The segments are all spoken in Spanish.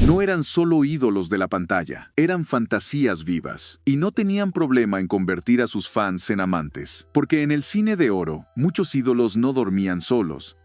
No eran solo ídolos de la pantalla, eran fantasías vivas, y no tenían problema en convertir a sus fans en amantes, porque en el cine de oro, muchos ídolos no dormían solos,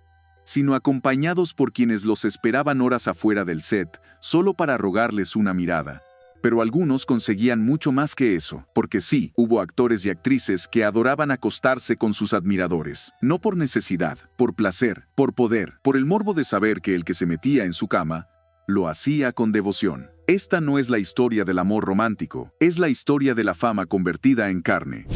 sino acompañados por quienes los esperaban horas afuera del set, solo para rogarles una mirada. Pero algunos conseguían mucho más que eso, porque sí, hubo actores y actrices que adoraban acostarse con sus admiradores, no por necesidad, por placer, por poder, por el morbo de saber que el que se metía en su cama lo hacía con devoción. Esta no es la historia del amor romántico, es la historia de la fama convertida en carne.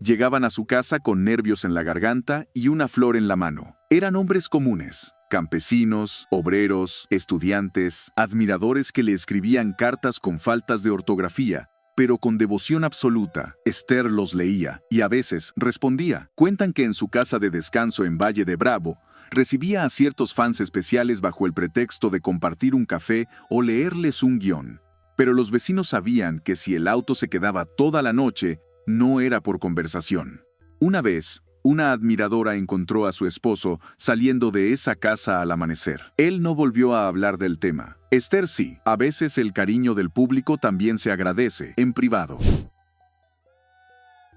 Llegaban a su casa con nervios en la garganta y una flor en la mano. Eran hombres comunes, campesinos, obreros, estudiantes, admiradores que le escribían cartas con faltas de ortografía, pero con devoción absoluta. Esther los leía y a veces respondía. Cuentan que en su casa de descanso en Valle de Bravo, recibía a ciertos fans especiales bajo el pretexto de compartir un café o leerles un guión. Pero los vecinos sabían que si el auto se quedaba toda la noche, no era por conversación. Una vez, una admiradora encontró a su esposo saliendo de esa casa al amanecer. Él no volvió a hablar del tema. Esther sí. A veces el cariño del público también se agradece, en privado.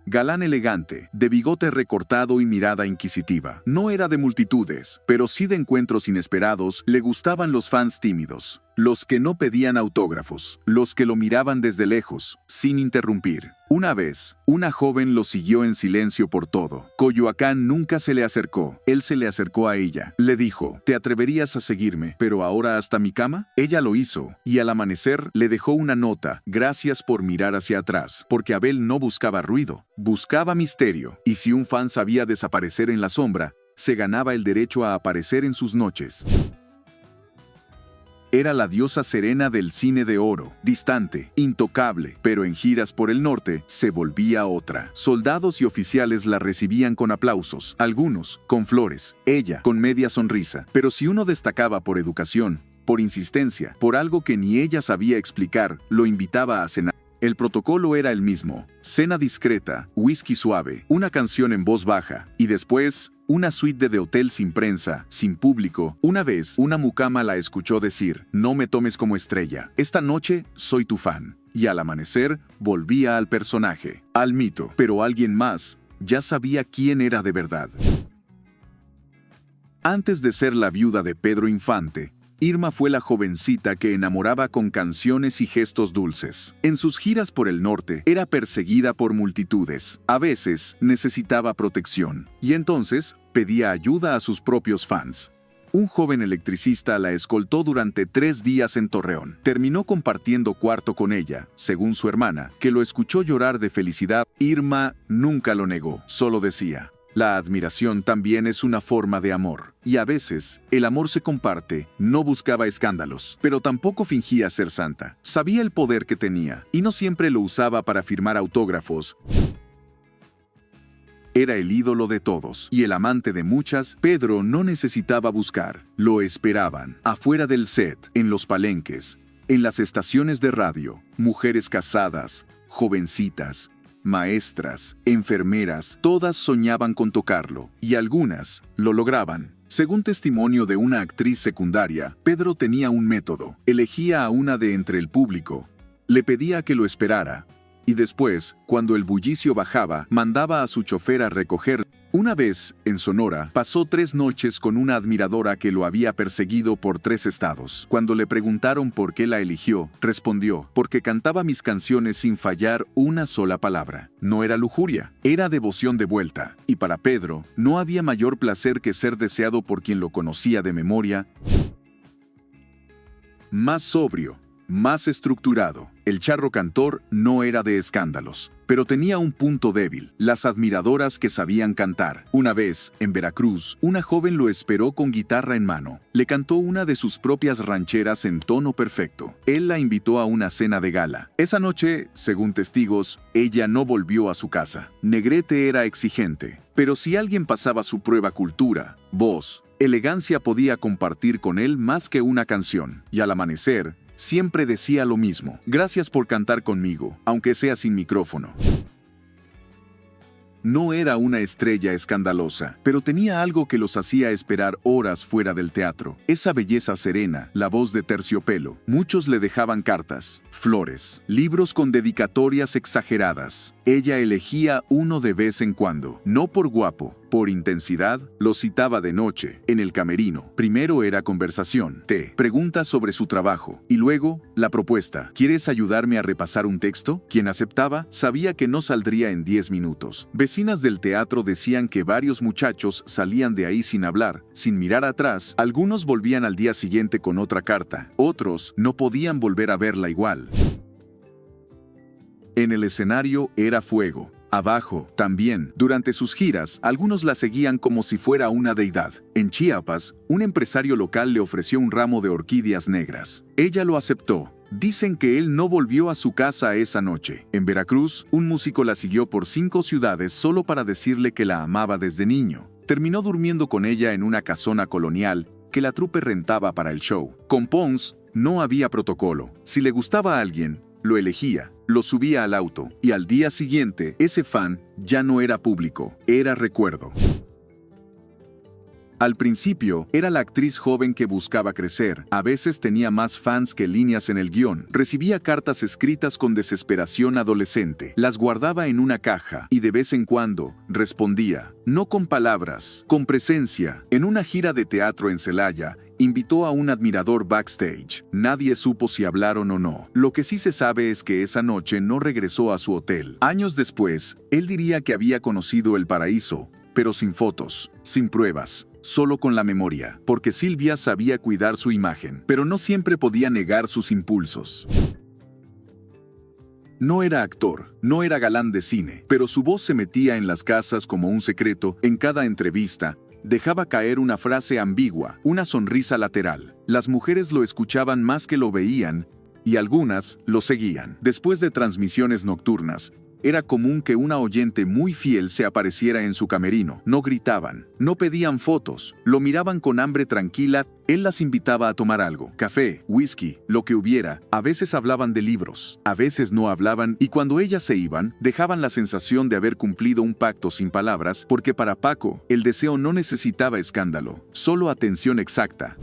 Galán elegante, de bigote recortado y mirada inquisitiva. No era de multitudes, pero sí de encuentros inesperados. Le gustaban los fans tímidos, los que no pedían autógrafos, los que lo miraban desde lejos, sin interrumpir. Una vez, una joven lo siguió en silencio por todo. Coyoacán nunca se le acercó, él se le acercó a ella. Le dijo, ¿te atreverías a seguirme, pero ahora hasta mi cama? Ella lo hizo, y al amanecer le dejó una nota, gracias por mirar hacia atrás, porque Abel no buscaba ruido, buscaba misterio, y si un fan sabía desaparecer en la sombra, se ganaba el derecho a aparecer en sus noches. Era la diosa Serena del cine de oro, distante, intocable, pero en giras por el norte se volvía otra. Soldados y oficiales la recibían con aplausos, algunos con flores, ella con media sonrisa. Pero si uno destacaba por educación, por insistencia, por algo que ni ella sabía explicar, lo invitaba a cenar. El protocolo era el mismo: cena discreta, whisky suave, una canción en voz baja, y después una suite de hotel sin prensa, sin público. Una vez, una mucama la escuchó decir, no me tomes como estrella, esta noche soy tu fan. Y al amanecer, volvía al personaje, al mito. Pero alguien más ya sabía quién era de verdad. Antes de ser la viuda de Pedro Infante, Irma fue la jovencita que enamoraba con canciones y gestos dulces. En sus giras por el norte, era perseguida por multitudes. A veces, necesitaba protección. Y entonces, pedía ayuda a sus propios fans. Un joven electricista la escoltó durante 3 días en Torreón. Terminó compartiendo cuarto con ella, según su hermana, que lo escuchó llorar de felicidad. Irma nunca lo negó, solo decía, la admiración también es una forma de amor. Y a veces, el amor se comparte. No buscaba escándalos, pero tampoco fingía ser santa. Sabía el poder que tenía, y no siempre lo usaba para firmar autógrafos. Era el ídolo de todos, y el amante de muchas. Pedro no necesitaba buscar. Lo esperaban, afuera del set, en los palenques, en las estaciones de radio. Mujeres casadas, jovencitas, maestras, enfermeras, todas soñaban con tocarlo, y algunas lo lograban. Según testimonio de una actriz secundaria, Pedro tenía un método. Elegía a una de entre el público, le pedía que lo esperara, y después, cuando el bullicio bajaba, mandaba a su chofer a recoger. Una vez, en Sonora, pasó 3 noches con una admiradora que lo había perseguido por 3 estados. Cuando le preguntaron por qué la eligió, respondió, porque cantaba mis canciones sin fallar una sola palabra. No era lujuria, era devoción de vuelta. Y para Pedro, no había mayor placer que ser deseado por quien lo conocía de memoria. Más sobrio, más estructurado. El charro cantor no era de escándalos, pero tenía un punto débil: las admiradoras que sabían cantar. Una vez, en Veracruz, una joven lo esperó con guitarra en mano. Le cantó una de sus propias rancheras en tono perfecto. Él la invitó a una cena de gala. Esa noche, según testigos, ella no volvió a su casa. Negrete era exigente, pero si alguien pasaba su prueba cultura, voz, elegancia, podía compartir con él más que una canción. Y al amanecer, siempre decía lo mismo: gracias por cantar conmigo, aunque sea sin micrófono. No era una estrella escandalosa, pero tenía algo que los hacía esperar horas fuera del teatro. Esa belleza serena, la voz de terciopelo. Muchos le dejaban cartas, flores, libros con dedicatorias exageradas. Ella elegía uno de vez en cuando, no por guapo, por intensidad, lo citaba de noche, en el camerino. Primero era conversación, preguntas sobre su trabajo, y luego, la propuesta. ¿Quieres ayudarme a repasar un texto? Quien aceptaba, sabía que no saldría en 10 minutos. Vecinas del teatro decían que varios muchachos salían de ahí sin hablar, sin mirar atrás. Algunos volvían al día siguiente con otra carta. Otros no podían volver a verla igual. En el escenario era fuego. Abajo, también. Durante sus giras, algunos la seguían como si fuera una deidad. En Chiapas, un empresario local le ofreció un ramo de orquídeas negras. Ella lo aceptó. Dicen que él no volvió a su casa esa noche. En Veracruz, un músico la siguió por 5 ciudades solo para decirle que la amaba desde niño. Terminó durmiendo con ella en una casona colonial que la trupe rentaba para el show. Con Pons, no había protocolo. Si le gustaba a alguien, lo elegía, lo subía al auto, y al día siguiente, ese fan ya no era público, era recuerdo. Al principio, era la actriz joven que buscaba crecer. A veces tenía más fans que líneas en el guión. Recibía cartas escritas con desesperación adolescente. Las guardaba en una caja y de vez en cuando respondía, no con palabras, con presencia. En una gira de teatro en Celaya, invitó a un admirador backstage. Nadie supo si hablaron o no. Lo que sí se sabe es que esa noche no regresó a su hotel. Años después, él diría que había conocido el paraíso, pero sin fotos, sin pruebas, solo con la memoria, porque Silvia sabía cuidar su imagen, pero no siempre podía negar sus impulsos. No era actor, no era galán de cine, pero su voz se metía en las casas como un secreto. En cada entrevista, dejaba caer una frase ambigua, una sonrisa lateral. Las mujeres lo escuchaban más que lo veían, y algunas lo seguían. Después de transmisiones nocturnas, era común que una oyente muy fiel se apareciera en su camerino. No gritaban, no pedían fotos, lo miraban con hambre tranquila. Él las invitaba a tomar algo, café, whisky, lo que hubiera. A veces hablaban de libros, a veces no hablaban, y cuando ellas se iban, dejaban la sensación de haber cumplido un pacto sin palabras, porque para Paco, el deseo no necesitaba escándalo, solo atención exacta.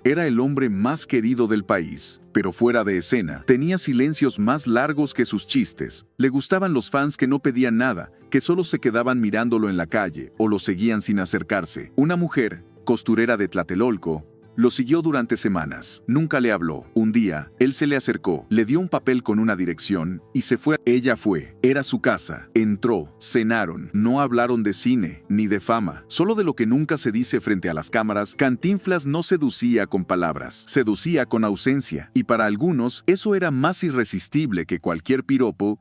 Era el hombre más querido del país, pero fuera de escena, tenía silencios más largos que sus chistes. Le gustaban los fans que no pedían nada, que solo se quedaban mirándolo en la calle o lo seguían sin acercarse. Una mujer, costurera de Tlatelolco, lo siguió durante semanas. Nunca le habló. Un día, él se le acercó, le dio un papel con una dirección y se fue. Ella fue. Era su casa. Entró, cenaron. No hablaron de cine, ni de fama. Solo de lo que nunca se dice frente a las cámaras. Cantinflas no seducía con palabras, seducía con ausencia. Y para algunos, eso era más irresistible que cualquier piropo.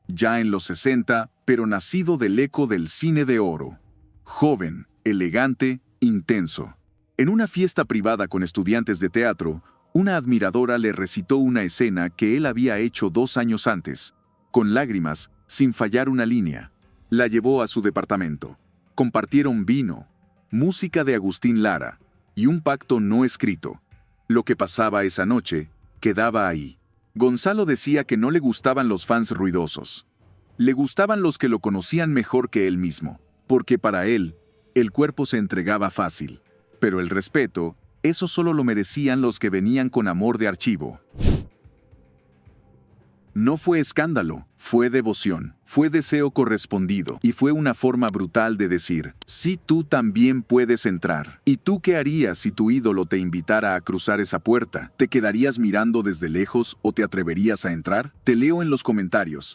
Ya en los 60, pero nacido del eco del cine de oro. Joven, elegante, intenso. En una fiesta privada con estudiantes de teatro, una admiradora le recitó una escena que él había hecho 2 años antes, con lágrimas, sin fallar una línea. La llevó a su departamento. Compartieron vino, música de Agustín Lara y un pacto no escrito. Lo que pasaba esa noche quedaba ahí. Gonzalo decía que no le gustaban los fans ruidosos. Le gustaban los que lo conocían mejor que él mismo, porque para él, el cuerpo se entregaba fácil, pero el respeto, eso solo lo merecían los que venían con amor de archivo. No fue escándalo, fue devoción, fue deseo correspondido y fue una forma brutal de decir, sí, tú también puedes entrar. ¿Y tú qué harías si tu ídolo te invitara a cruzar esa puerta? ¿Te quedarías mirando desde lejos o te atreverías a entrar? Te leo en los comentarios.